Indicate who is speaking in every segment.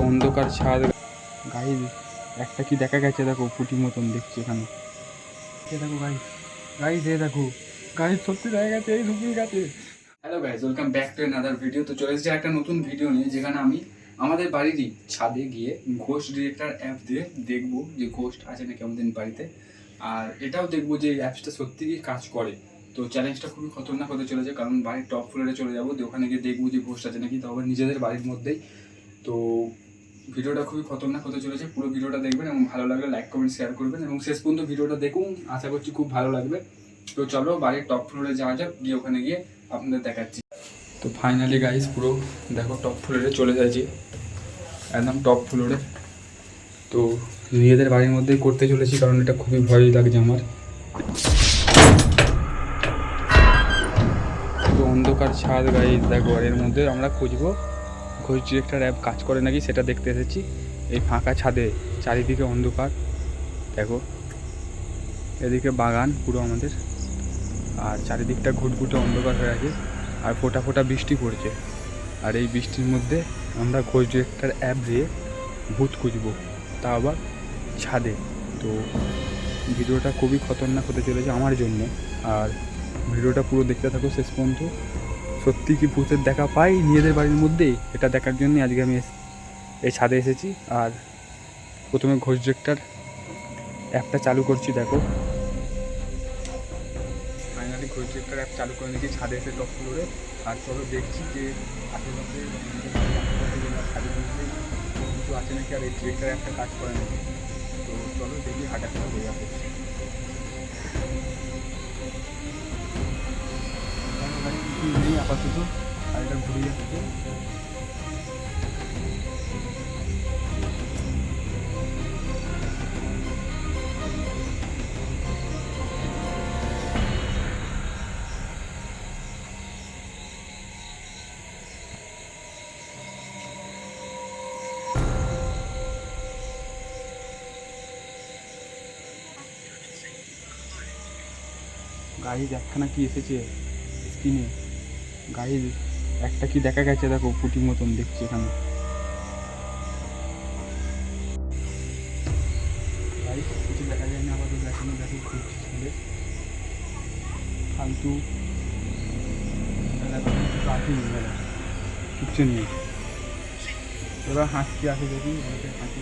Speaker 1: অন্ধকার ছাদ। গাইজ একটা কি দেখা গেছে দেখো, ফুটি মতন দেখছি এখানে। দেখো গাইজ, গাইজ এ দেখো গাইজ, সত্যি দেখা গেছে এই ঝুঁকির কাছে। Hello guys, welcome back to another video. তো চলে এসেছি একটা নতুন ভিডিও নিয়ে, যেখানে আমি আমাদের বাড়িরই ছাদে গিয়ে ঘোস্ট ডিটেক্টর অ্যাপ দিয়ে দেখবো যে ঘোস্ট আছে নাকি আমাদের বাড়িতে, আর এটাও দেখবো যে এই অ্যাপসটা সত্যি কি কাজ করে। তো চ্যালেঞ্জটা খুবই খতরনাক হতে চলেছে, কারণ বাড়ির টপ ফ্লোরে চলে যাবো, ওখানে গিয়ে দেখবো যে ঘোস্ট আছে নাকি, তবে নিজেদের বাড়ির মধ্যেই। তো ভিডিওটা খুবই খতরনাক হতে চলেছে, পুরো ভিডিওটা দেখবেন এবং ভালো লাগলে লাইক কমেন্ট শেয়ার করবেন এবং শেষ পর্যন্ত ভিডিওটা দেখুন, আশা করছি খুব ভালো লাগবে। তো চলো বাড়ির টপ ফ্লোরে যাওয়া যাক, গিয়ে ওখানে গিয়ে আপনাদের দেখাচ্ছি। তো ফাইনালি গাইস পুরো দেখো টপ ফ্লোরে চলে যাচ্ছি, একদম টপ ফ্লোরে। তো নিজেদের বাড়ির মধ্যেই করতে চলেছি, কারণ এটা খুবই ভয় লাগছে আমার। তো অন্ধকার ছাদ গাইস দেখো, আর এর মধ্যে আমরা খুঁজবো ঘোস্ট ডিটেক্টর অ্যাপ কাজ করে নাকি সেটা দেখতে এসেছি। এই ফাঁকা ছাদে চারিদিকে অন্ধকার দেখো, এদিকে বাগান পুরো আমাদের, আর চারিদিকটা ঘুটঘুটে অন্ধকার হয়ে আছে, আর ফোঁটা ফোঁটা বৃষ্টি পড়ছে। আর এই বৃষ্টির মধ্যে আমরা ঘোস্ট ডিটেক্টর অ্যাপ দিয়ে ভূত খুঁজবো, তা আবার ছাদে। তো ভিডিওটা খুবই খতরনাক হতে চলেছে আমার জন্য, আর ভিডিওটা পুরো দেখতে থাকো শেষ পর্যন্ত। সত্যি কি ভূতের দেখা পাই নিজেদের বাড়ির মধ্যেই, এটা দেখার জন্য আজকে আমি এই ছাদে এসেছি। আর প্রথমে ঘোস্ট ডিটেক্টর অ্যাপটা চালু করছি দেখো, ফাইনালি ঘোস্ট ডিটেক্টর অ্যাপ চালু করে নিয়েছি ছাদে এসে টপ ফ্লোরে। আর চলো দেখছি যে আশেপাশে ছাদের মধ্যে কিছু আছে নাকি, আর এই ডিটেক্টর অ্যাপটা কাজ করে নাকি। তো চলো দেখি, হাঁটাটা হয়ে যাবে। নেই আপাতত, আর এটা ঘুরে যাচ্ছে। গাড়ি একখানা কি এসেছে স্ক্রিনে, গাড়ির একটা কি দেখা গেছে দেখো, ফুটি মতন দেখছি এখানে। গাড়ি কিছু দেখা যায় না আপাতত, এখনো দেখো ঘুরছি ছেলে ফালতু, আসেনি কিচ্ছু নেই। এবার হাসছি আসে দেখি, হাসি।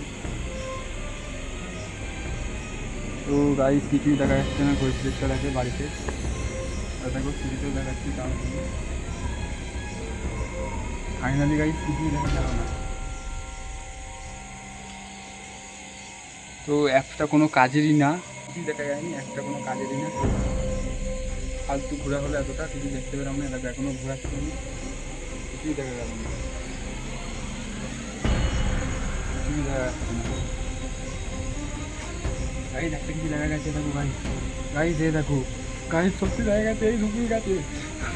Speaker 1: তো গাড়ি কিছুই দেখা যাচ্ছে না, ঘোস্ট ডিটেক্টর আছে বাড়িতে, দেখো সিঁড়িতেও দেখাচ্ছি, তাও ফাইনালি গাড়ি কিছুই দেখা গেল না। তো অ্যাপটা কোনো কাজেরই না, কিছুই দেখা যায়নি, একটা কোনো কাজেরই না। ফালতু ঘোরা হলে এতটা কিছু দেখতে পেলাম না, এলাকা এখনও ঘোরাচ্ছি আমি, কিছুই দেখা গেল না, কিছুই দেখা যাচ্ছে না। গাড়ি একটা কিছু দেখা গেছে দেখো গাড়ি, গাড়ি যে দেখো গাড়ি সত্যি দেখা গেছে এই ঝুঁকির কাছে।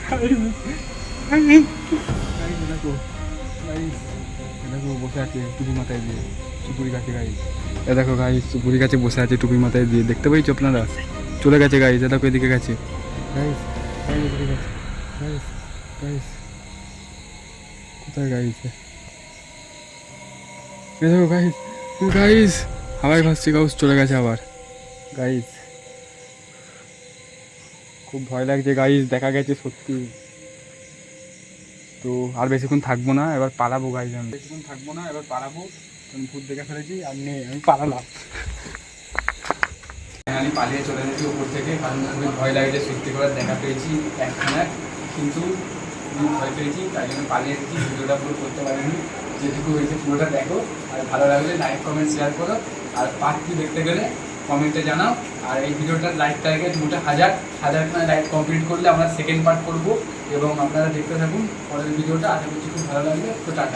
Speaker 1: গাড়ি দেখো, গাড়ি দেখো বসে আছে টুপি মাথায় দিয়ে সুপুরি গাছে। গাড়ি এ দেখো, গাড়ি সুপুরি গাছে বসে আছে টুপি মাথায় দিয়ে, দেখতে পাইছো আপনারা? চলে গেছে গাড়ি, যে দেখো এদিকে গেছে গাইস, গাড়ি এদিকে গেছে গাইস, গাইস কোথায় গাড়িছে? এ দেখো গাইস, গাইস হাওয়ায় ভাসছে, গাউস চলে গেছে আবার। গাইস খুব ভয় লাগছে গাইস, দেখা গেছে সত্যি। তো আর বেশিক্ষণ থাকবো না, এবার পালাবো গাইস, আমি বেশিক্ষণ থাকবো না, এবার পালাবো, কারণ ভূত দেখে ফেলেছি আর নেই, আমি পালালাম। আমি পালিয়ে চলে গেছি উপর থেকে, কারণ খুবই ভয় লাগছে, সত্যি করে দেখা পেয়েছি একখানা, কিন্তু খুবই ভয় পেয়েছি, তাই জন্য পালিয়ে এসেছি। ভিডিওটা পুরো করতে পারিনি, যেটুকু হয়েছে পুরোটা দেখো, আর ভালো লাগলে লাইক কমেন্ট শেয়ার করো, আর পার্ট 2 দেখতে গেলে কমেন্টে জানাও। আর এই ভিডিওটার লাইক টার্গেট মোটা হাজারখানা লাইক কমপ্লিট করলে আমরা সেকেন্ড পার্ট করবো, এবং আপনারা দেখতে থাকুন পরের ভিডিওটা, আশা করছি খুব ভালো লাগবে। তো টাটা।